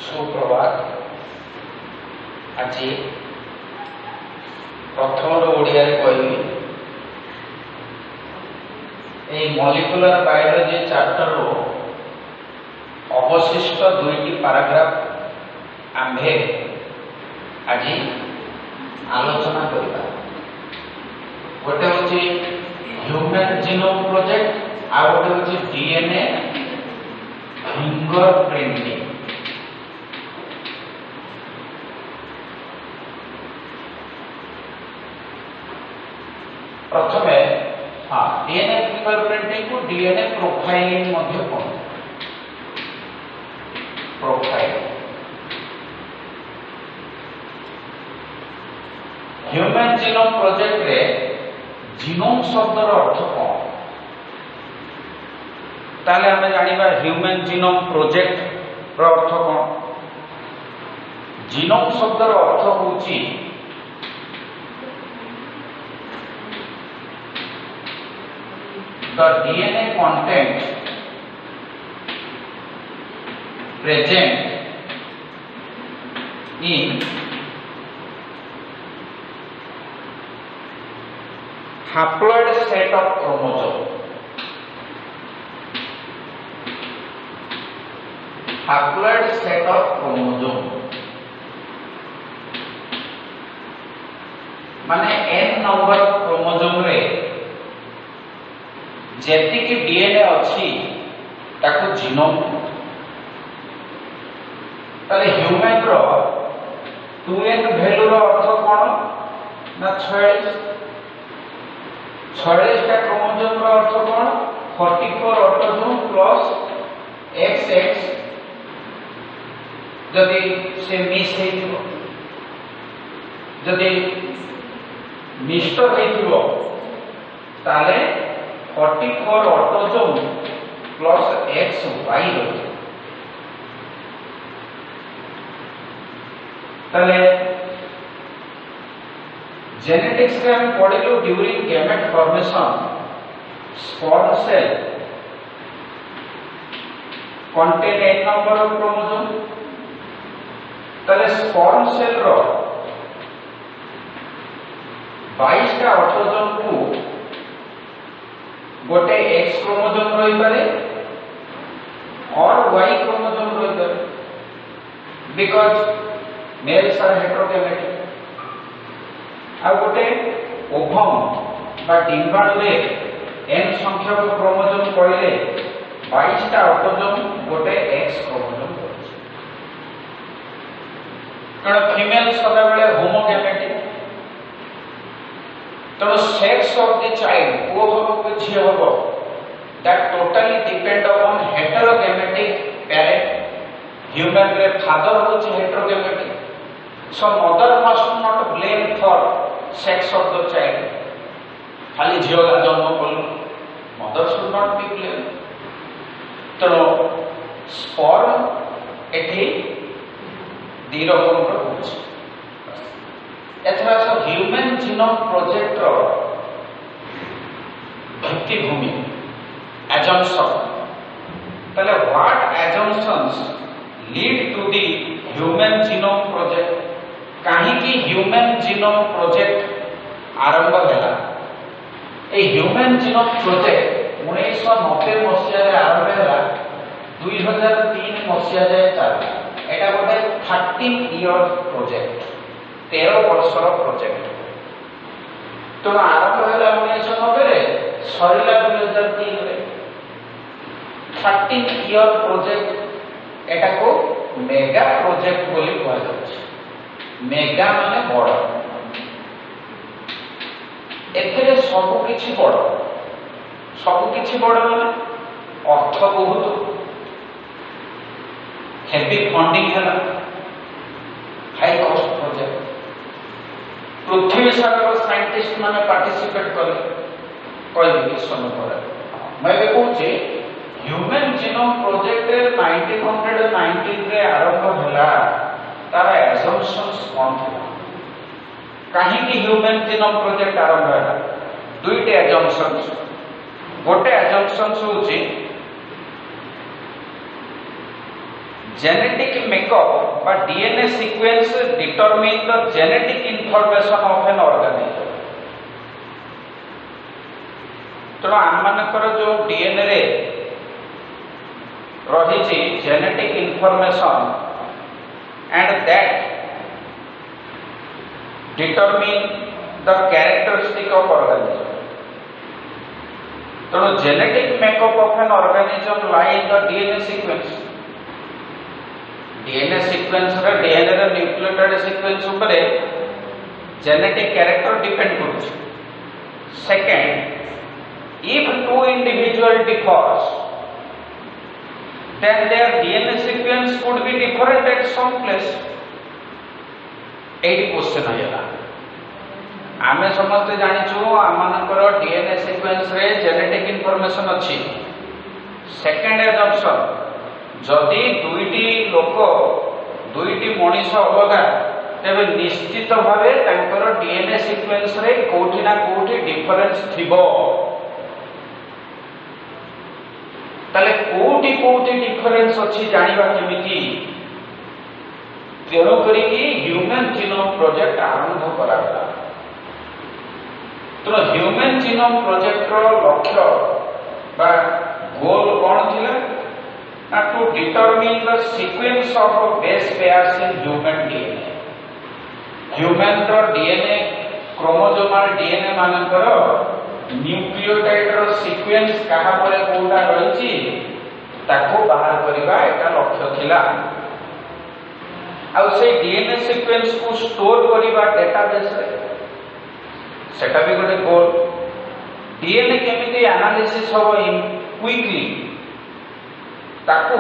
सुप्रभात। आज प्रथम ओडिया कहबी मलिक्युलर बायोलॉजी चैप्टर अवशिष्ट दुईटी पैराग्राफ आंभे आज आलोचना करबा। गोटे हूँ ह्यूमन जीनोम प्रोजेक्ट आ गोटे हूँ डीएनए फिंगर प्रिंटिंग। प्रथम डीएनए फिंगर प्रिंटिंग को DNA profiling profile. Human genome project रे जीनोम शब्दर अर्थ कौन ताले हमें जानिबा ह्यूमन जीनोम प्रोजेक्ट रो अर्थ कौन। जीनोम शब्दर अर्थ होची the DNA content present in haploid set of chromosome। haploid set of chromosome माने n नंबर ऑफ क्रोमोसोम रे जेति की डीएनए अछि ताको जीनोम। ताले ह्यूमन रो 2n वैल्यू रो अर्थ कोन ना 46 टा क्रोमोसोम रो अर्थ कोन 44 ऑटोसोम प्लस XX जदि से मिस हेतिबो जदि मिस्टर हेतिबो ताले 44 ऑटोसोम प्लस XY रही। ताले जेनेटिक्स रे हम पढ़िलु during gamete formation sperm cell contain n number of chromosome. ताले स्पर्म सेल रो 22 टा ऑटोसोम को गोटे X क्रोमोसोम रही पारे और Y क्रोमोसोम रही पारे बिकॉज मेल्स आर हेटेरोगैमेटिक। आ गोटे ओभम बा डिंबाणु रे n संख्यक क्रोमोसोम कहले 22 टा ऑटोसोम गोटे X क्रोमोसोम होछि। कारण फीमेल सदा बेले होमोगैमेटिक। तो सेक्स ऑफ द चाइल्ड वो हो झी हो that totally depend upon heterogametic parent. Human रे फादर होची heterogametic. So mother must not blame for sex of the child. खाली झियो जन्म कलु mother should not be blame. तो स्पर्म एठी दी रकम रो होची। एथरा सब ह्यूमन जीनोम प्रोजेक्ट रो भित्तिभूमि एजम्पशन। पहले what assumptions lead to the human genome project. काहे कि ह्यूमन जीनोम प्रोजेक्ट आरंभ होला। ए ह्यूमन जीनोम प्रोजेक्ट 1990 मसिया रे आरंभ होला 2003 मसिया जाय चला। एटा गोटे 13 इयर प्रोजेक्ट 13 वर्षर प्रोजेक्ट। तो आरंभ होला 1990 रे सरिला 2003 रे 13 इयर प्रोजेक्ट। एटा को मेगा प्रोजेक्ट बोली कहल जाय। मेगा माने बड़। एथरे सब किछि बड़ माने अर्थ बहुत हेवी फंडिंग है हाई कॉस्ट प्रोजेक्ट। पृथ्वी सागर साइंटिस्ट माने पार्टिसिपेट करे कोई समय पर मैं कहूँ ह्यूमन जीनोम प्रोजेक्ट 1919 रे आरंभ होला। तार एजम्पशंस कौन था काहे कि ह्यूमन जीनोम प्रोजेक्ट आरंभ होला दुईटे एजम्पशंस। गोटे एजम्पशंस होची genetic makeup বা DNA sequence determine the genetic information of an organism। ତେଣୁ ଆମମାନଙ୍କର ଯେଉଁ ଡିଏନଏରେ ରହିଛି genetic information and that determine the characteristic of organism। ତେଣୁ genetic makeup of an organism lie in the DNA sequence। DNA sequence रे DNA ର nucleotide sequence ଉପରେ genetic character depend କରୁଛି। Second, if two individual differs, then their DNA sequence could be different at some place। एही question आइला। आमे समस्त जानिछु Amonkar DNA sequence रे genetic information अछि। Second assumption, जदि दुईटी लोक दुईटी मनीष अलगा तेबे निश्चित भावे तांकर DNA sequence रे कोठी ना कोठी डिफरेंस थिबो। ताले कोठी कोठी डिफरेंस अछि जानिबा केमिति? तेणु करिकी ह्यूमन जीनोम प्रोजेक्ट आरंभ कराला। तो ह्यूमन जीनोम प्रोजेक्ट रो लक्ष्य बा गोल कोन थिला ना to determine the sequence of base pairs in human DNA. Human रो डीएनए क्रोमोसोमल डीएनए मानकर न्यूक्लियोटाइड रो सीक्वेंस कहा परे कोडा रहिछि ताको बाहर करबा एटा लक्ष्य थिला। आ से डीएनए सीक्वेंस को स्टोर करबा डेटाबेस रे सेटा भी गोटे गोल। डीएनए केमिति एनालिसिस हो क्विकली ताको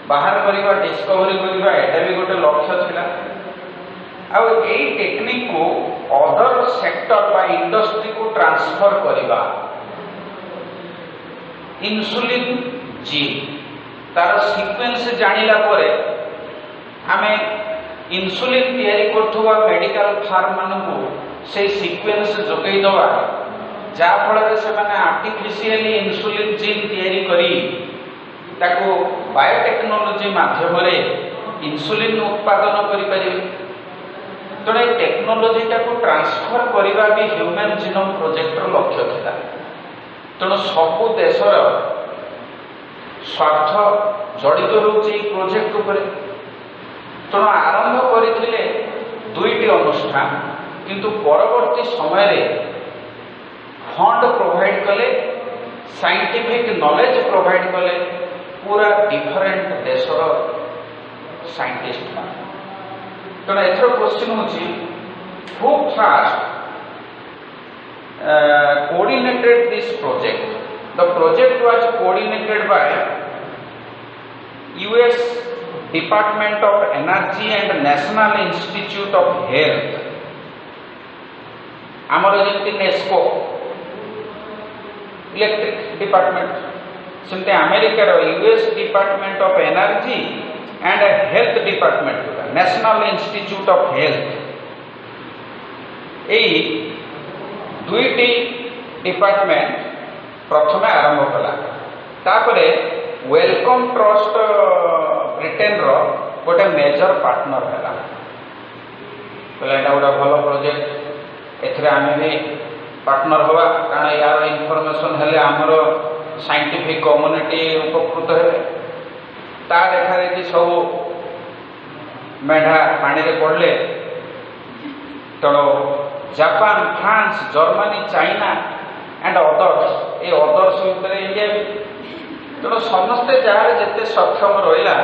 बाहर करबा डिस्कवरी करबा एटा भी गोटे लक्ष्य थिला। आ एई टेक्निक को अदर सेक्टर बा इंडस्ट्री को ट्रांसफर करबा। इंसुलिन जीन तार सीक्वेंस जानिला परे आमे इंसुलिन तैयारी करथुवा मेडिकल फार्म मानकु से सीक्वेंस जोगै दवा जा फल से माने आर्टिफिशियली इंसुलिन जीन तैयारी करी ताको बायोटेक्नोलॉजी माध्यम रे इंसुलिन उत्पादन करि परिबे। तणे टेक्नोलॉजी को ट्रांसफर करबा भी ह्यूमन जीनोम प्रोजेक्ट रो लक्ष्य थिला। तणु सबु देशर स्वार्थ जड़ित होउची प्रोजेक्ट उपरे। तणु आरंभ करथिले दुईटी अनुष्ठान किंतु परवर्ती समय रे फंड प्रोवाइड कले साइंटिफिक नॉलेज प्रोवाइड कले पूरा डिफरेंट देशर साइंटिस्ट मान। तो एथर क्वेश्चन होची who first coordinated this project? The project was coordinated by US Department of Energy and National Institute of Health। आमर जेमती नेस्को इलेक्ट्रिक डिपार्टमेंट सेमते अमेरिका रो US department of energy and health department national institute of health एई दुईटी डिपार्टमेंट प्रथमे आरंभ कला। तापरे वेलकम ट्रस्ट ब्रिटेन रो गोटे मेजर पार्टनर है। बोले एटा गोटे भल प्रोजेक्ट एथरे आमे भी पार्टनर हवा कारण यार इनफॉरमेशन हेले हमरो साइंटिफिक कम्युनिटी उपकृत हेबे। ता देखा देखी सब मेढा पानी रे पड़ले तेणु Japan France Germany China and others A others भितर इंडिया भी तेणु समस्ते जहाँ जिते सक्षम रहा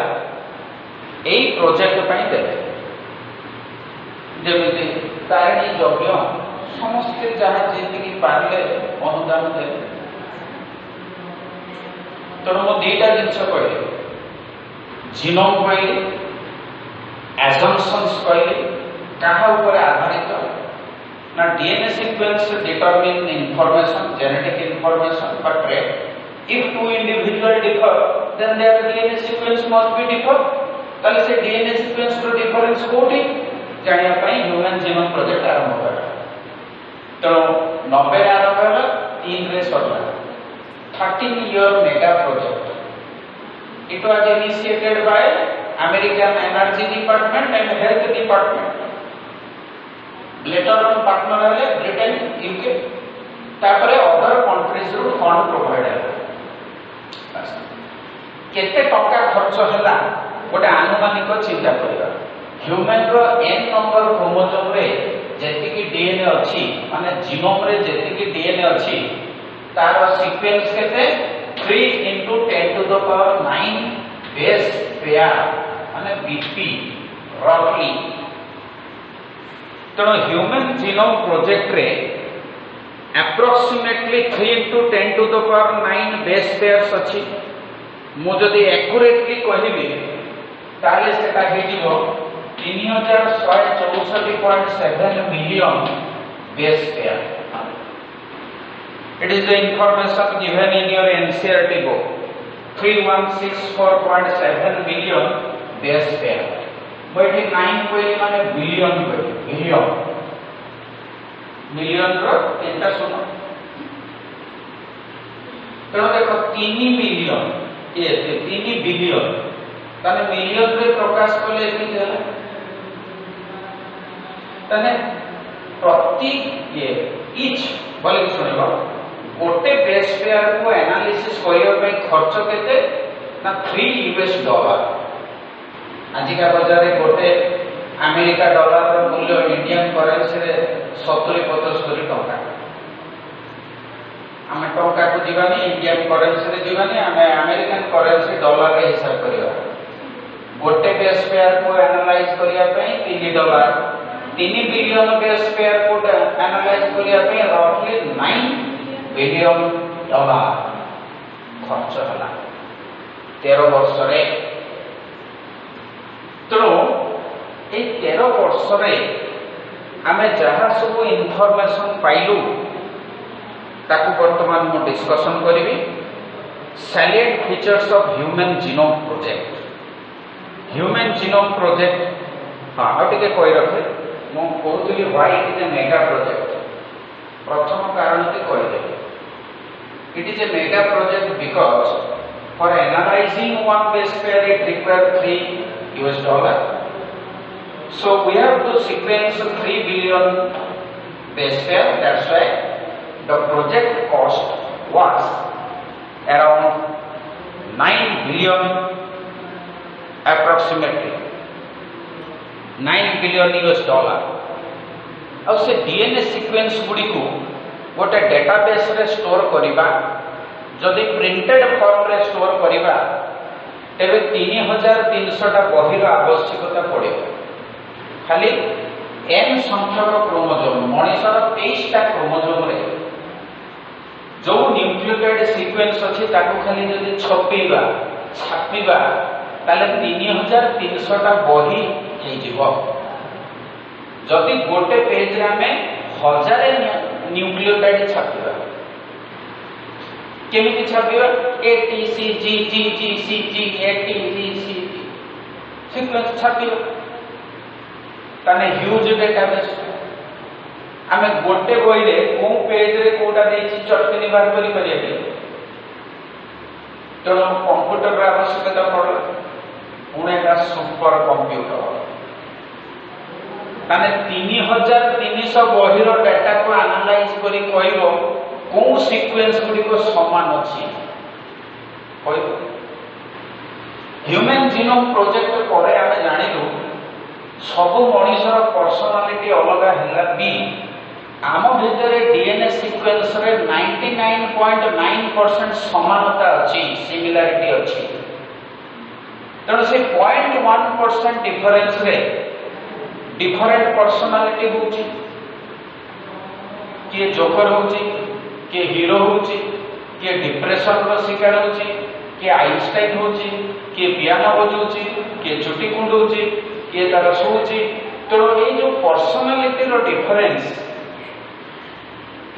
यही प्रोजेक्ट देवे जमी तारिणी यज्ञ समस्ते जहाँ जी पारे अनुदान देवे। तेणु मु दीटा जिनस कहली जीनोम कहली एजम्पशंस कहली क्या आधारित ना DNA sequence determine information genetic information पर trade. If two individuals differ, then their DNA sequence must be differ। ताले से DNA sequence रो difference कोठी जानिया पई ह्यूमन जीनोम प्रोजेक्ट आरंभ करा। तो 90 आरंभ होला 3 रे सरला 13 year mega project. It was initiated by American Energy Department and Health Department. Later on partner है Britain, UK, तापरे other countries रू fund provide है. केते टका खर्च हैला गोटे आनुमानिक चिंता करिबा. ह्यूमन रो n नंबर क्रोमोसोम रे जेतिकी डीएनए अछि माने जीनोम रे जेतिकी डीएनए अछि तार सीक्वेंस केते 3 into 10 to the power 9 base pair माने बीपी रफली. तो ह्यूमन जीनोम प्रोजेक्ट रे approximately 3 into 10 to the power 9 base pairs अछि. मु जदि एक्यूरेटली कहिबी ताले सेटा हेजिबो 3164.7 million base pair. It is the information given in your NCERT book. 3164.7 million base pair. But 9 कोई माने बिलियन बिलियन मिलियन रो एटा सुनो. तो देखो 3 मिलियन ये 3 बिलियन ताने मिलियन रे प्रकाश कोले एति जाला ताने प्रति ये इच बोले सुनिबो गोटे बेस पेयर को एनालिसिस करियो पे खर्च केते ना $3. आज का बाजार रे गोटे अमेरिका डॉलर रो मूल्य इंडियन करेंसी रे 70-75 टका. आमे टका को जीवानी इंडियन करेंसी रे जीवानी आमे अमेरिकन करेंसी डॉलर रे हिसाब करियो. गोटे बेस पेयर को एनालाइज करिया पे $3. 3 बिलियन बेस पेयर को एनालाइज करिया पे रफली $9 बिलियन खर्च होला 13 वर्ष रे. तो ए 13 वर्ष रे आमे जहा सब इनफॉरमेशन पाइलु ताकू वर्तमान मु डिस्कशन करिवि. Salient features of human genome project. Human genome project हां अटिके कहि रखे मु कहउतली why it is a mega project. प्रथम कारण के कहि देबे. It is a mega project because for analyzing one base pair it requires $3. So we have to sequence 3 billion base pair. That's why the project cost was around 9 billion approximately $9 billion. और से DNA sequence गुडी को गोटे database रे store करिबा जदि printed form रे store करिबा तेबे 3300 टा बहिर आवश्यकता पड़े. खाली n संख्यक क्रोमोसोम मनुष्यर 23 टा क्रोमोसोम रे जो न्यूक्लियोटाइड सीक्वेंस अछि ताको खाली जदि छपेबा छापिबा ताले 3300 टा बही हे जिवो. जदि गोटे पेज रे हमें 1000 न्यूक्लियोटाइड छापिबा केमिति छापिबा ATCGGGCG ATGCG सीक्वेंस छापिबा ताने ह्यूज डेटाबेस. हमें गोटे बही रे को पेज रे कोटा देछि चटकनी बार करी करिया तो कंप्यूटर रे आवश्यकता पड़ला. उनेटा सुपर कंप्यूटर ताने 3300 बहिर डाटा को एनालाइज करी कहइबो को सीक्वेंस गुडी को समान अछि कहइबो. ह्यूमन जीनोम प्रोजेक्ट करे आमे जानिलु सब मनुष्यर पर्सनालिटी अलग हैला भी आम भितरे डीएनए सीक्वेंस रे 99.9% समानता अछि सिमिलरिटी अछि. तेणु से 0.1% डिफरेंस रे डिफरेंट पर्सनालिटी होची. किए जोकर होची, किए हीरो होची, किए डिप्रेशन रो शिकार होची, किए आइंस्टाइन होची, किए पियानो बजाउची, किए चुटी कुंडौची, किए तार सोची. तो ये जो पर्सनालिटी रो डिफरेंस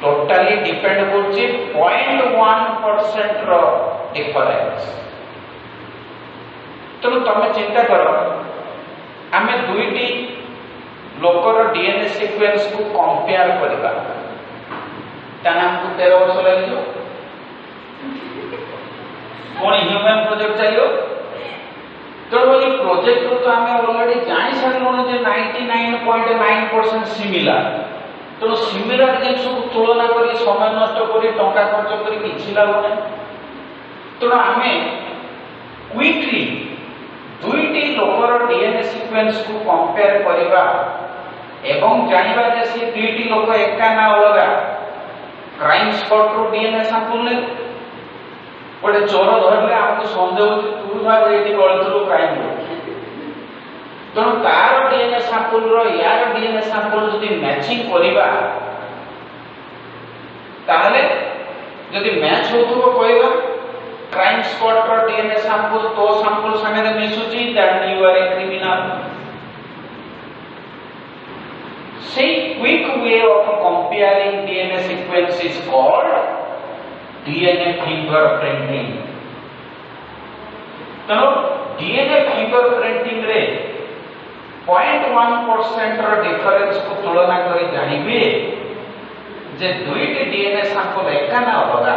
टोटली डिपेंड होची 0.1% रो डिफरेंस. तो तुम चिंता करो आमे दुईटी लोकर डीएनए सीक्वेंस को कंपेयर करबा ताना हमको 13 वर्ष लागियो. कोन ह्यूमन प्रोजेक्ट चाहिए तो ये प्रोजेक्ट तो आम ऑलरेडी जानी सारूँ जे 99.9% सिमिलार। तो सिमिलार जिन तुलना कर समय नष्ट कर टंका खर्च कर किसी लाभ ना। तेणु आम क्विकली दुईटी लोकर डीएनए सीक्वेंस को कंपेयर करवा एवं जानवा जे से दुईटी लोक एका ना अलग क्राइम स्पॉट रो डीएनए सैंपल ले गोटे चोर धरले आमको सन्देह हो तू ना ये गलतरू क्राइम तेणु तार डीएनए सैंपल रो यार डीएनए सैंपल जदि मैचिंग करवा ताहले जदि मैच होतुबो कहबा क्राइम स्पॉट रो डीएनए सैंपल तो सैंपल संगे मिसुची that you are a criminal. Say quick way of comparing DNA sequence is called DNA fingerprinting. तो DNA fingerprinting रे 0.1% रो डिफरेंस को तुलना करी जानिबे जे दुईटी DNA सैंपल एका ना अलगा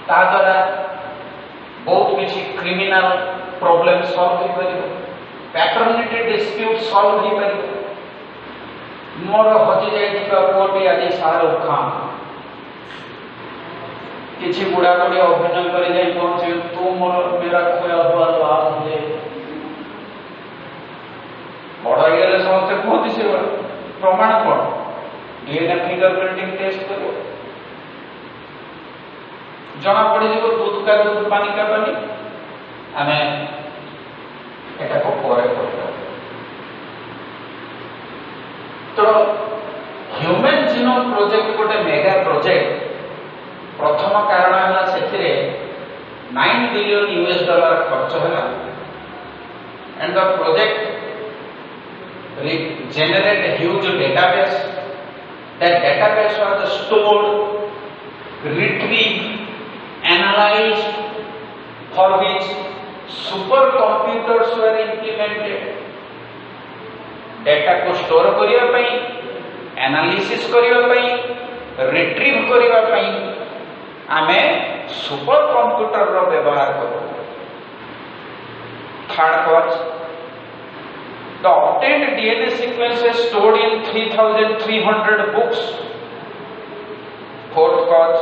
ता द्वारा बहुत किसी क्रिमिनल प्रॉब्लम सॉल्व हो परिबो पैटर्निटी डिस्प्यूट सॉल्व हो परिबो। मोर हजि जाइथिबा पुओटी आज शाहरुख खान किसी बुढ़ा बुढ़ी अभिनय कर जाई पहुंचे तू मोर मेरा खोया हुआ लाभ दे बड़ा गले समस्त कहते से प्रमाण कौन डीएनए फिंगरप्रिंटिंग टेस्ट करो जना पड़े जो दूध का दूध पानी का पानी हमें एटा को परे पड़ता। तो ह्यूमन जीनोम प्रोजेक्ट गोटे मेगा प्रोजेक्ट प्रथम कारण है से $9 बिलियन खर्च है and the project generate a huge database. That database was stored, retrieved, analyzed, for which supercomputers were implemented. Data को store करिया पई, analysis करिया पई, retrieve करिया पई, आमे supercomputer रो व्यवहार करू। Third cause, the obtained DNA sequences stored in 3,300 books. Fourth cause,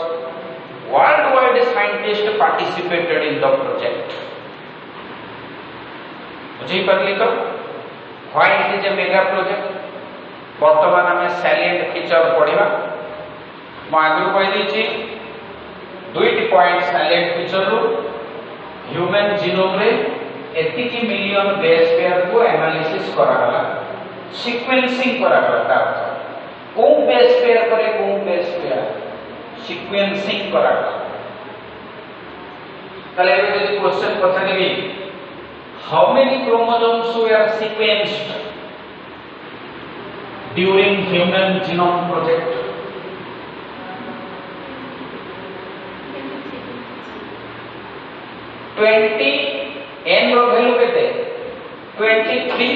worldwide scientists participated in the project. बुझी पारली तो why it is a mega project? वर्तमान में salient feature पढ़िबा म आगु कहि दैछि दुईटी पॉइंट salient feature रो ह्यूमन जीनोम रे एतिकी मिलियन बेस पेयर को analysis करा गला सीक्वेंसिंग करा गला को बेस पेयर करे को बेस पेयर सीक्वेंसिंग करा गला तले यदि क्वेश्चन पछानेबी how many chromosomes were sequenced during human genome project 20 n रो वैल्यू केते 23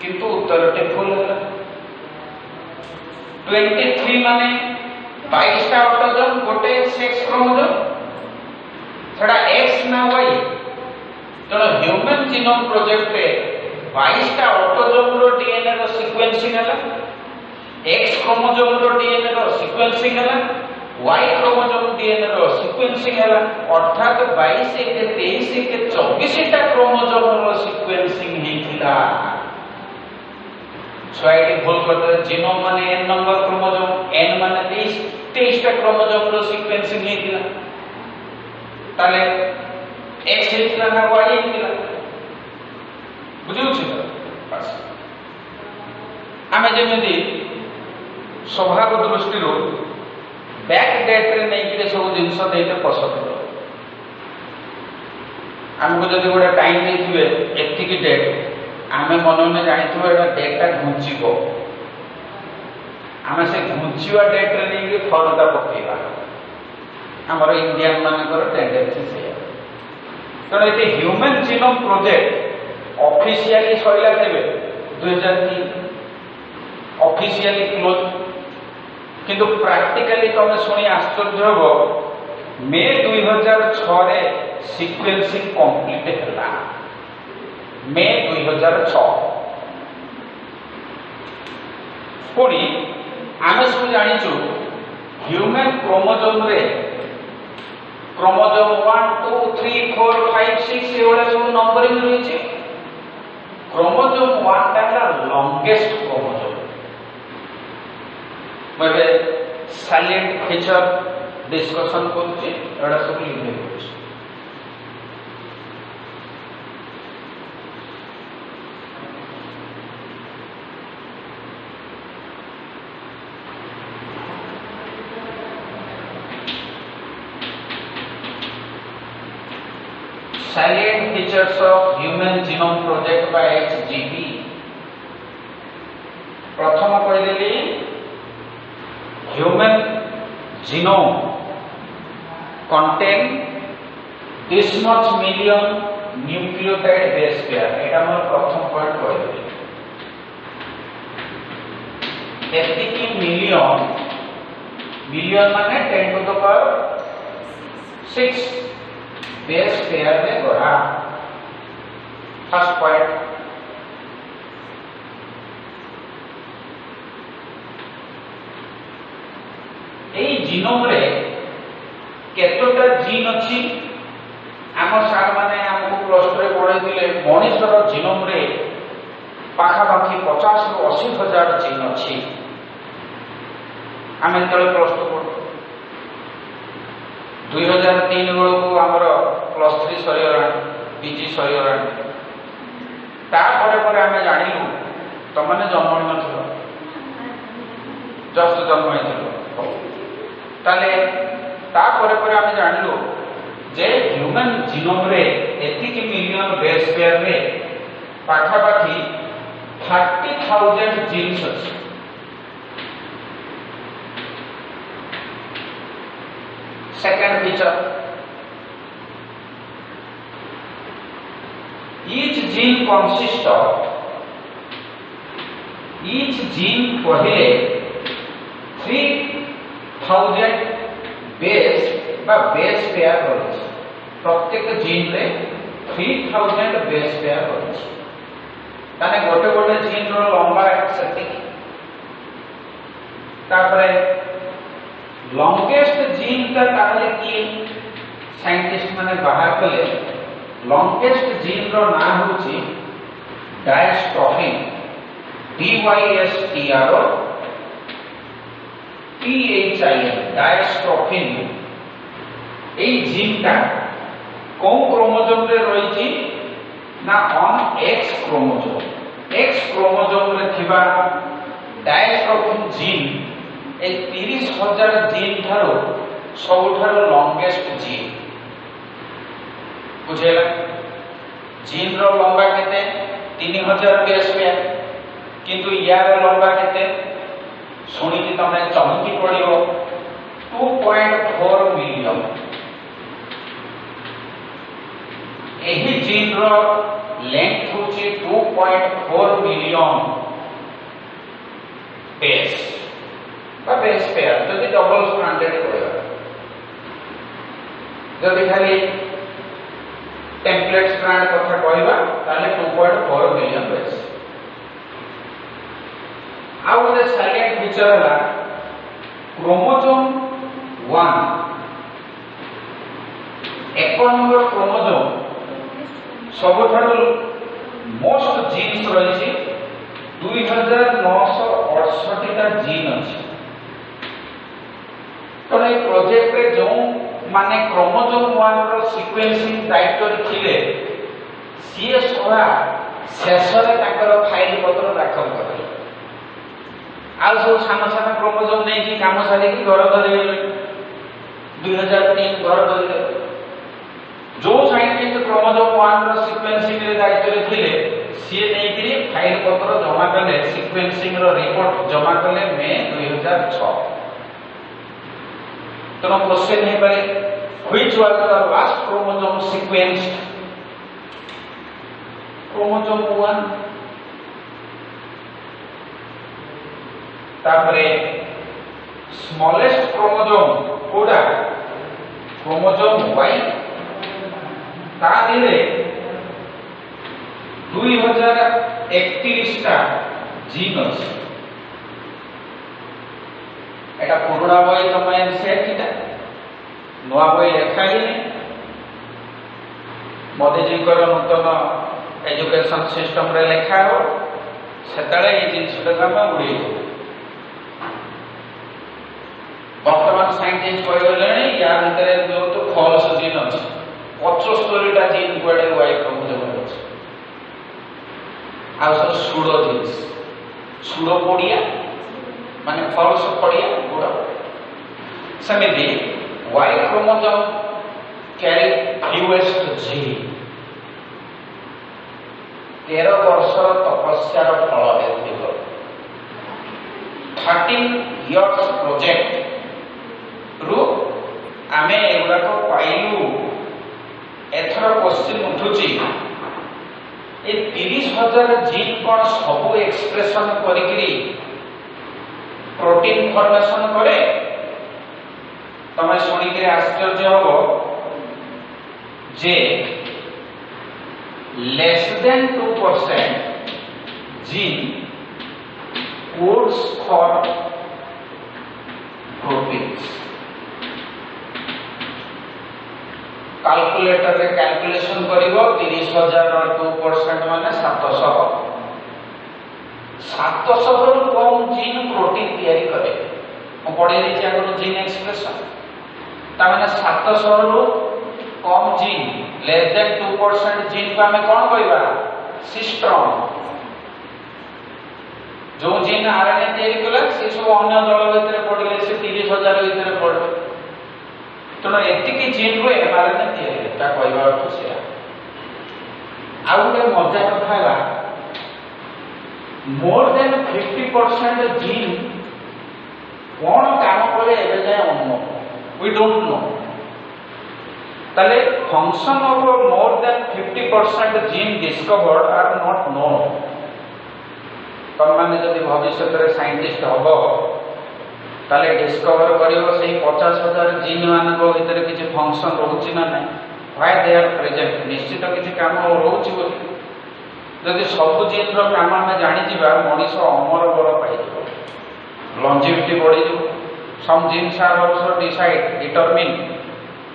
किंतु उत्तर टे फुल है 23 माने 22 टा ऑटोजोम गोटे सेक्स क्रोमोसोम थोड़ा x ना y तो ह्यूमन जीनोम प्रोजेक्ट रे 22 टा ऑटोजोम रो डीएनए रो सीक्वेंसिंग हला x क्रोमोसोम रो डीएनए रो सीक्वेंसिंग हला Y क्रोमोसोम डीएनए रो सीक्वेंसिंग है अर्थात 22 के 23 के 24 टा क्रोमोसोम रो सीक्वेंसिंग हेतिला स्वाइटी भूल करते जीनोम माने n नंबर क्रोमोसोम n माने 23 टा क्रोमोसोम रो सीक्वेंसिंग हेतिला ताले x हेतिला ना y हेतिला बुझु छी बस आमे जेमेदी स्वभाव दृष्टि रो बैक डेट रे नहीं कि सब जिनस देते पसंद हमको जब गोटे टाइम देथिबे एतिकी डेट आमे मन में जानिथबो एटा डेटा घुंचीबो आमे से घुंचीवा डेट रे नहीं कि फरटा पकेबा हमर इंडियन मानकर टेंडेंसी से तो एते ह्यूमन जीनोम प्रोजेक्ट ऑफिशियली सइला केबे 2003 ऑफिशियली क्लोज किंतु प्रैक्टिकली तुम शुणी आश्चर्य हम मे 2006 रे सिक्वेन्सिंग कंप्लीट हैला मे 2006 पुणी आमे सब जानिछु ह्यूमन क्रोमोसोम रे क्रोमोसोम 1 2 3 4 5 6 एवडा सब नंबरिंग रहिछि क्रोमोसोम 1 ता लॉन्गेस्ट क्रोमोसोम मबे साइलेंट फीचर डिस्कशन करछि एडा सब लिखे करछि Salient features of Human Genome Project by HGB प्रथम कहली human genome contain this much million nucleotide base pair एटा मोर प्रथम पॉइंट कहली एतिकी मिलियन माने 10 to the power 6 base pair में गढ़ा फर्स्ट पॉइंट एई जीनोम रे केतोटा जीन अछि आम सार माने हमको प्लस 2 रे पढाई दिले मनुष्यर जीनोम रे पाखा पाखी 50 ରୁ 80 हजार जीन अछि आमे तळे प्लस 2 पढ 2003 बेलू आमर प्लस 3 सरीगला पीजी सरीगला तापर आम जाणिलु तुमने जन्म नथिल जस्ट जन्म ताले तापर आम जाणिलु जे ह्यूमन जीनोम रे एतिकी मिलियन बेस पेयर रे पाखा पाखी 30,000 जीन्स अछि Second feature, each gene consists of each gene पहले 3000 बेस बा बेस पेयर रही प्रत्येक जीन रे 3000 बेस पेयर रही ताने गोटे गोटे जीन रो लंबा सेटिंग तापरे लॉन्गेस्ट जीन का ताले की साइंटिस्ट माने बाहर कले लॉन्गेस्ट जीन रो नाम होची डायस्ट्रोफिन DYSTROPHIN डायस्ट्रोफिन ए जीन का कोन क्रोमोसोम रे रहिची ना ऑन एक्स क्रोमोसोम रे थिबा डायस्ट्रोफिन जीन ए 30,000 जीन थारो सबठारो लॉन्गेस्ट जीन बुझेला जीन रो लंबा केते 3000 बेस पेयर किंतु यार लंबा केते सुनी कि तमे चमकी पड़ियो 2.4 मिलियन एही जीन रो लेंथ होची 2.4 मिलियन बेस बेस पेयर जदि डबल स्ट्रैंडेड होगा जदि खाली टेम्पलेट स्ट्रैंड कथा कहबा ताले 2.4 मिलियन बेस आउ द साइलेंट फीचर है क्रोमोसोम 1 एक नंबर क्रोमोसोम सबठारु मोस्ट जीन्स रही 2968 टा जीन अछि तो ये प्रोजेक्ट रे जो माने क्रोमोसोम 1 रो सीक्वेंसिंग दायित्व थिले सीए सोहा शेषरे ताकर फाइल पत्र दाखल करले आ सब साना साना क्रोमोसोम नै कि काम सारी कि घर धरि 2003 घर धरि जो साइंटिस्ट क्रोमोसोम 1 रो सीक्वेंसिंग रे दायित्व थिले सीए नै कि फाइल पत्र जमा करले सीक्वेंसिंग रो रिपोर्ट जमा करले मे 2006 तो क्वेश्चन है पर which was the last chromosome sequenced chromosome 1 तापरे स्मॉलेस्ट क्रोमोसोम कोडा क्रोमोसोम y ता दिले 2031 टा जीन अछि एटा पुराना बही तमे सेट किटा नवा बही लेखा ही मोदी जी को नूतन एजुकेशन सिस्टम रे लेखा हो सेतले ये जिनसटा हम उड़ी वर्तमान साइंटिस्ट कहले या भीतर जो तो फॉल्स जीन अछि 75 टा जीन कोडे वाई क्रोमोसोम अछि आ सब सूडो जीन्स सूडो पडिया माने फॉल्स पडिया गुडा समिति Y chromosome carry fewest gene 13 वर्षर तपस्यार फल देखिब 13 इयर्स प्रोजेक्ट रु आमे एगुड़ा को पाइलु एथर क्वेश्चन उठुची ए 30,000 जीन कोन सब एक्सप्रेशन करिकरी प्रोटीन फॉर्मेशन करे तमे सुनी के आश्चर्य होबो जे less than 2% gene codes for proteins calculator रे कैलकुलेशन करिवो 30,000 और 2% माने 700 रु कम जीन प्रोटीन तैयारी करे हम पढे दैछि आगो जीन एक्सप्रेशन ता माने 700 रु कम जीन लेस देन 2% जीन को हमें कौन कहबा सिस्टम जो जीन आरएनए तैयारी कला से सब अन्य दल भीतर पड़ले से 30,000 भीतर पड़े तो एतिकी जीन रो एमआरएनए तैयारी ता कहबा तो से आ गोटे मजा कथा है मोर देन 50% जीन कौन काम करे एबे जाय अन्न वी डोंट नो तले function of more than 50% gene discovered are not known तम माने जदि भविष्य रे साइंटिस्ट हबो तले डिस्कवर करियो सही 50,000 जीन मानको भीतर किछि फंक्शन रहउछि ना नै व्हाई दे आर प्रेजेंट निश्चित किछि काम रहउछि बोली जदि सब जीन रो काम हम जानि जिबा मनुष्य अमर बल पाइ जिवो लॉन्जिविटी बढ़ी जिवो some genes are also determine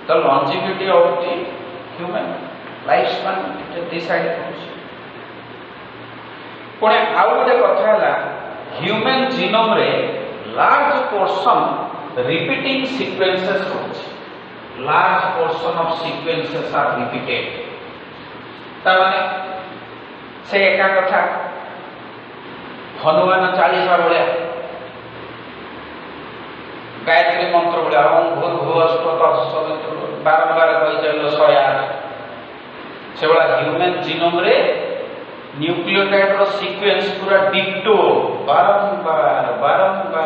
the longevity of the human lifespan decide होछि पुणे आउ गोटे कथा हला ह्यूमन जीनोम रे लार्ज पोर्शन रिपीटिंग सीक्वेंसेस होछि large portion of sequences are repeated ता माने से एका कथा हनुमान चालीसा बळे गायत्री मंत्र बोले ओम भूर्भुवस्वतः बारंबार कहि चलो 108 से बड़ा ह्यूमन जीनोम रे न्यूक्लियोटाइड रो सीक्वेंस पूरा डिक्टो बारंबार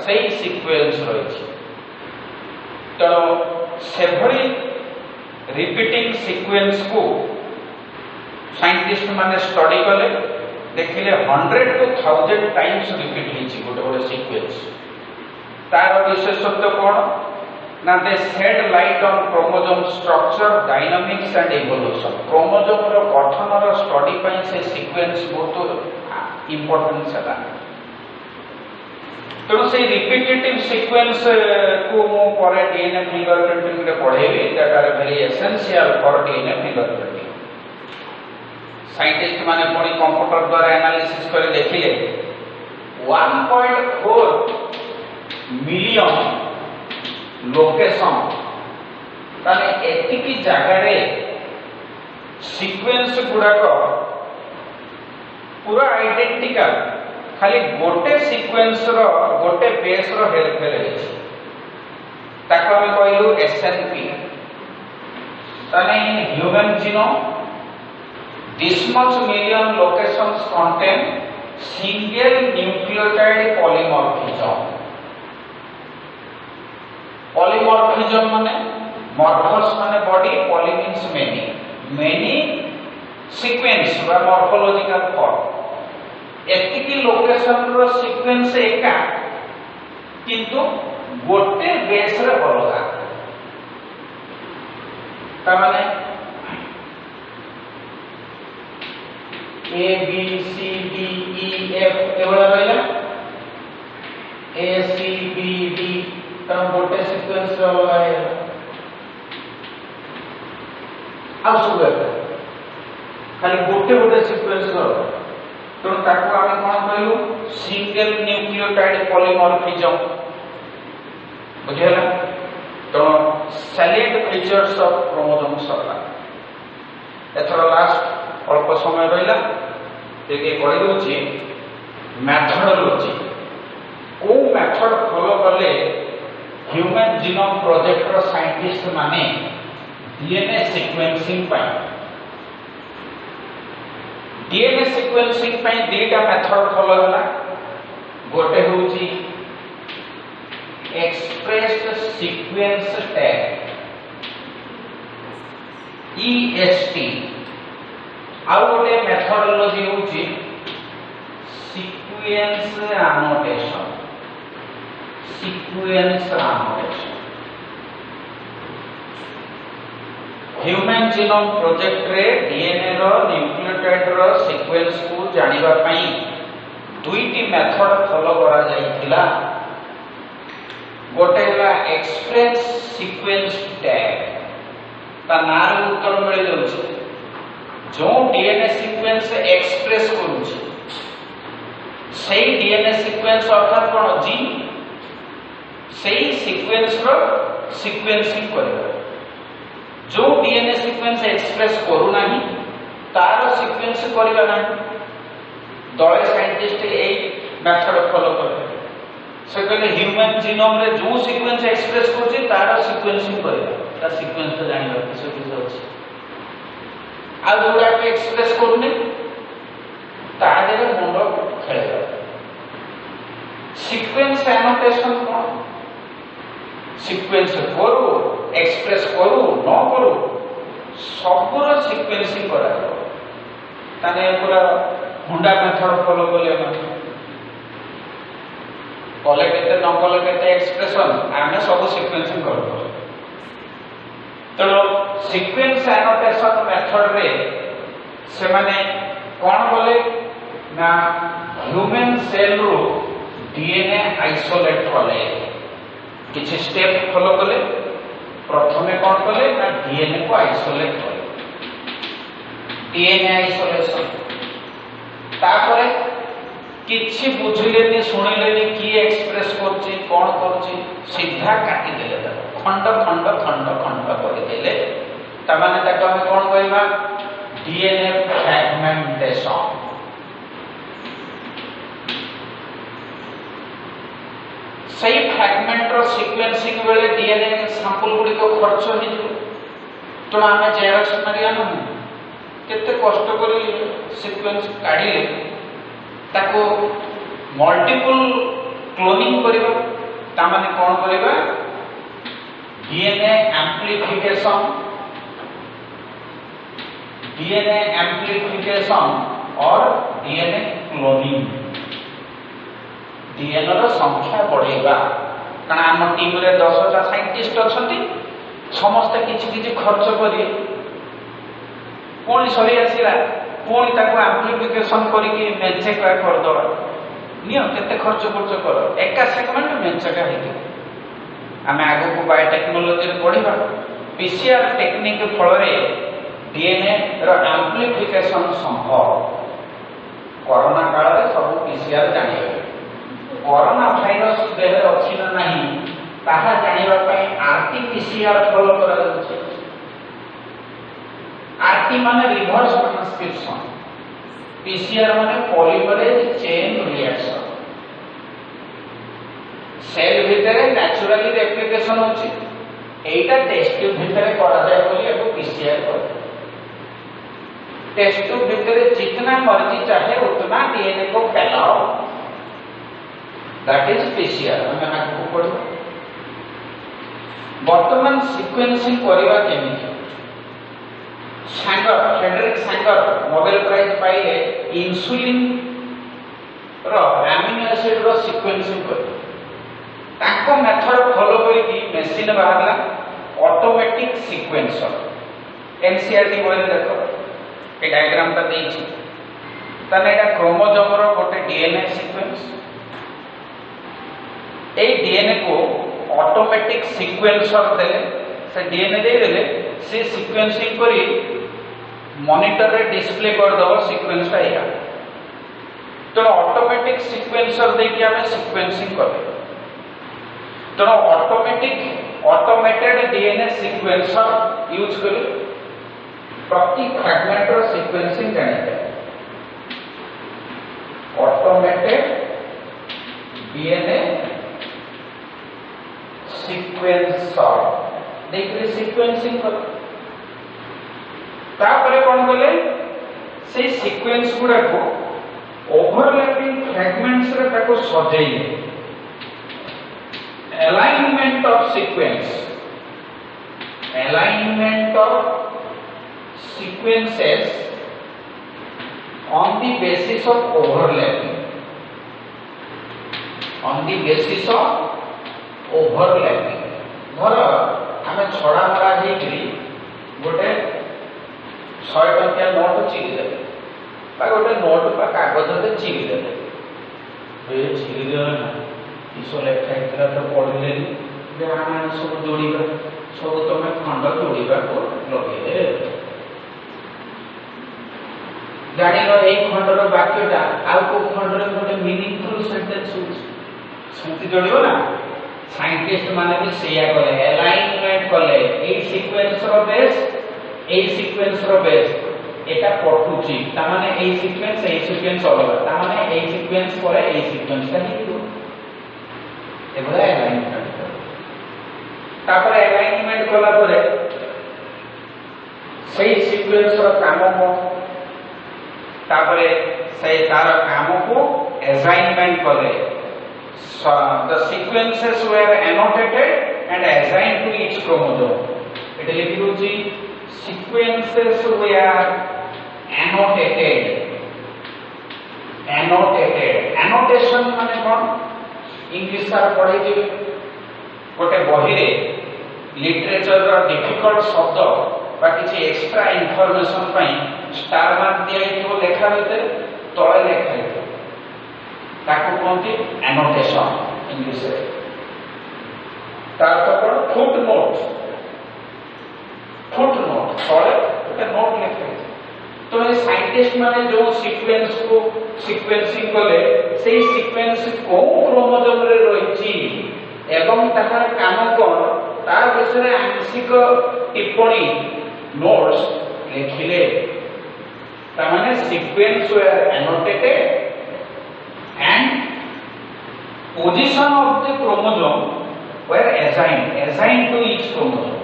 सही सीक्वेंस रही तो सेभरी रिपीटिंग सीक्वेंस को साइंटिस्ट माने स्टडी कले देखिले 100 to 1000 टाइम्स रिपीट हिची गोटे गोटे सीक्वेंस तार विशेषत्व कौन ना they shed light on chromosome structure dynamics and evolution chromosome रो गठन रो स्टडी पई से सीक्वेंस बहुत इंपोर्टेंस है तो से रिपीटेटिव सीक्वेंस को मो पर डीएनए फिंगरप्रिंटिंग रे पढेबी that are very essential for DNA fingerprinting scientist माने पुणी कंप्यूटर द्वारा एनालिसिस करे देखिले 1.4 मिलियन लोकेशन ताने एतिकी जगह रे सीक्वेंस गुडा को पूरा आइडेंटिकल खाली गोटे सीक्वेंस रो गोटे बेस रो हेल्प ले ताको हम कहलु एसएनपी ताने human genome this much million locations contain single nucleotide polymorphism polymorphism माने morphos माने body poly means many sequence বা morphological form एतिकी लोकेशन रो सीक्वेंस एका किंतु गोटे बेस रे अलगा ता माने A B C D E F एवढा ରହିଲା ए सी बी डी तम गोटे सीक्वेंस रे अलगा है आ सब खाली गोटे गोटे सीक्वेंस रो तो ताको आमे कोन कहलु सिंगल न्यूक्लियोटाइड पॉलीमॉर्फिज्म बुझेला तो सैलिएंट फीचर्स ऑफ क्रोमोसोम सरला एथर लास्ट अल्प समय रहिला एके कहि दोछि मेथडोलॉजी को मेथड फॉलो करले ह्यूमन जीनोम प्रोजेक्ट रो साइंटिस्ट माने डीएनए सीक्वेंसिंग पाई डीएनए सीक्वेंसिंग पाई दुईटा मेथड फॉलो होला गोटे होची एक्सप्रेस्ड सीक्वेंस टैग ईएसटी आउ गोटे मेथडोलॉजी होची sequence annotation human genome project रे डीएनए रो न्यूक्लियोटाइड रो सीक्वेंस को जानिबा पई दुईटी मेथड फॉलो करा जाइथिला गोटे होला एक्सप्रेस सीक्वेंस टैग ता नार उत्तर मिल जाउछ जो डीएनए सीक्वेंस एक्सप्रेस करूछ सही डीएनए सीक्वेंस अर्थात कोन जीन सही सीक्वेंस रो सीक्वेंसिंग करबा जो डीएनए सीक्वेंस एक्सप्रेस करू नाही तार सीक्वेंस करबा नाही Dale scientist a method follow करबे से कहले ह्यूमन जीनोम रे जो सीक्वेंस एक्सप्रेस करछि तार सीक्वेंसिंग करबा ता सीक्वेंस तो जानिबा किछ अछि आ जोडा के एक्सप्रेस करूने ता देले मुंडो खेलेबा सीक्वेंस एनोटेशन कोन सीक्वेंस करू एक्सप्रेस करू न करू सबुर सीक्वेंसिंग करा ताने पूरा हुंडा मेथड फॉलो करले कले केते न कले केते एक्सप्रेशन आमे सब सीक्वेंसिंग करू तो सीक्वेंस एनोटेशन मेथड रे से माने कोन बोले ना human cell row DNA isolate कले किछि स्टेप फॉलो कले प्रथमे कोन कले ना डीएनए को आइसोलेट कले डीएनए आइसोलेशन तापरे किछि बुझिलेनी सुनिलेनी की एक्सप्रेस करछि कोन करछि सीधा काटी देले खंड खंड खंड खंड कर देले त माने ताको हम कोन कहबा डीएनए फ्रैगमेंटेशन सही फ्रैगमेंट रो सीक्वेंसिंग बेले डीएनए सैंपल गुडी को खर्च हो जिवो तो आमे जेरक्स मारिया न केते कष्ट करी सीक्वेंस काढिले ताको मल्टीपल क्लोनिंग करिबा ता माने कोन करिबा डीएनए एम्प्लीफिकेशन और डीएनए क्लोनिंग डीएनए रो संख्या बढ़ेबा कारण हम टीम रे 10टा साइंटिस्ट अछंती समस्त किछि खर्च करी कोन सही आसीला कोन ताको एम्प्लीफिकेशन करी कि मेचे का कर दवा नियो केते खर्च कर एका सेगमेंट मेचे का हेतु आमे आगो को बायोटेक्नोलॉजी रे पढिबा पीसीआर टेक्निक फल रे डीएनए रो एम्प्लीफिकेशन संभव कोरोना काल रे सब पीसीआर जानिबे कोरोना भाइरस देह अछि ना नहीं ताहा जानिबा पई आरटीपीसीआर फॉलो करा जाउछि आरटी माने रिवर्स ट्रांसक्रिप्शन पीसीआर माने पॉलीमरेज चेन रिएक्शन सेल भितरे नेचुरली रेप्लिकेशन होछि एटा टेस्ट ट्यूब भितरे करा जाय बोली एगो पीसीआर कर टेस्ट ट्यूब भितरे जितना मर्जी चाहे उतना डीएनए को फैलाओ दैट इज पीसीआर हम आगु पढो वर्तमान सीक्वेंसिंग करबा केमिति Sanger Frederick Sanger Nobel prize पाइले इंसुलिन रो अमीनो एसिड रो सीक्वेंसिंग कर ताको मेथड फॉलो करी कि मशीन बाहरला ऑटोमेटिक सीक्वेंसर एनसीईआरटी बोले देखो ए डायग्राम ता देछि ताने एटा क्रोमोसोम रो गोटे डीएनए सीक्वेंस ए डीएनए को ऑटोमेटिक सीक्वेंसर देले से डीएनए दे देले से सीक्वेंसिंग करी मॉनिटर रे डिस्प्ले कर दो सीक्वेंस या तो ऑटोमेटिक सीक्वेंसर दे कि हमें सीक्वेंसिंग कर तो ऑटोमेटेड डीएनए सीक्वेंसर यूज करी प्रति फ्रैगमेंट रो सीक्वेंसिंग जाने ऑटोमेटेड डीएनए सीक्वेंसर देखिए सीक्वेंसिंग कर तापरे कोन बोले से सीक्वेंस गुडा को ओवरलैपिंग फ्रैगमेंट्स रे ताको सजेई alignment of sequences on the basis of overlapping धर आमे छड़ा मरा हेकरी गोटे 100 टकिया नोट चिरी देले बा गोटे नोट बा कागज रे चिरी देले ए चिरी देले ना इसो लेखा इतरा तो पढिले जे आमे सब जोड़ीबा सब तमे खंड जोड़ीबा को लगे जानी लो एक खंड रो वाक्यटा आ को खंड रे गोटे मीनिंगफुल सेंटेंस सुनती जोड़िबो ना साइंटिस्ट माने भी सेया कले अलाइनमेंट कले ए सीक्वेंस रो बेस एटा पठुची ता माने ए सीक्वेंस अलग ता माने ए सीक्वेंस परे ए सीक्वेंस का हितो एबरा अलाइनमेंट तापर अलाइनमेंट कला परे सही सीक्वेंस रो काम को तापर सही तार काम को असाइनमेंट करे the sequences were annotated and assigned to each chromosome. It is sequences were annotated. Annotation माने कौन? इंग्लिश सार पढ़े जी गोटे बही रे लिटरेचर रो डिफिकल्ट शब्द बा किछि एक्स्ट्रा इंफॉर्मेशन पई स्टार मार्क दिया हितो लेखा भीतर तळे लेखा हितो ताको कोनती एनोटेशन इंग्लिश रे तापर फुटनोट तळे एक नोट लिखे तो ये साइंटिस्ट माने जो सीक्वेंस को सीक्वेंसिंग कले सेही सीक्वेंस को क्रोमोसोम रे रहिछि एवं ताहार काम कोन तार विषय आंशिक टिप्पणी नोट्स लिखिले ता माने sequence were annotated and position of the chromosome were assigned to each chromosome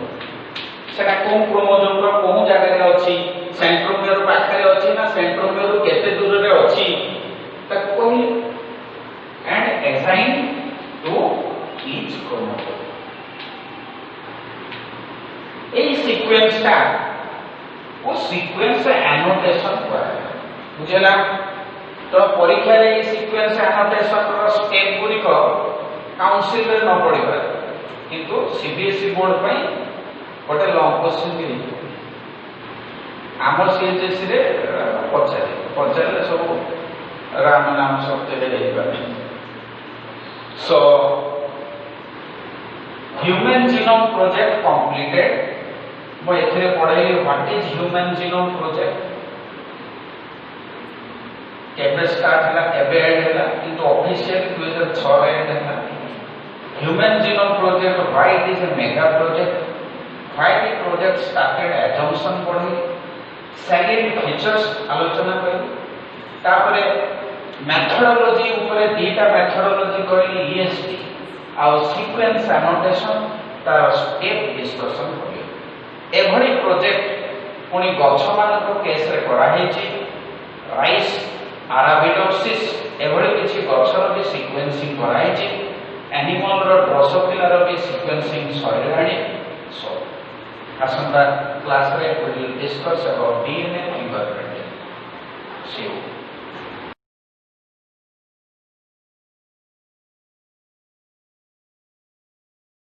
सेटा कोन क्रोमोसोम रो कोन जगह रे अछि सेंट्रोमियर पाखरे अछि ना सेंट्रोमियर केते दूर रे अछि त कोइ and assigned to each chromosome A sequence टा वो सीक्वेंस एनोटेशन करे बुझला तो परीक्षा रे सीक्वेंस एनोटेशन रो स्टेप गुडी को काउंसिल रे न पड़िबा किंतु सीबीएसई बोर्ड पई गोटे लॉन्ग क्वेश्चन भी आम सीएचएससी रे पचारे सब राम नाम शब्द रे देबा so human genome project completed मो एथरे पढाई what is human genome project केबे स्टार्ट हला केबे एंड हला किंतु ऑफिशियल 2006 रे एंड हला human genome project why it is a mega project why the project started assumption पढी सैलिएंट फीचर्स आलोचना करी तापरे मेथोडोलॉजी ऊपर दीटा मेथोडोलॉजी करी ईएसटी आ सीक्वेंस एनोटेशन तार स्टेप डिस्कशन करी एभली प्रोजेक्ट पुनी गछ मानको केस रे करा हेची राइस Arabidopsis एभली किछि गछर भी सीक्वेंसिंग कराई छै एनिमल रो ड्रोसोफिला रो भी सीक्वेंसिंग सरिलाणी सो आसंता क्लास रे will discuss about DNA fingerprinting see you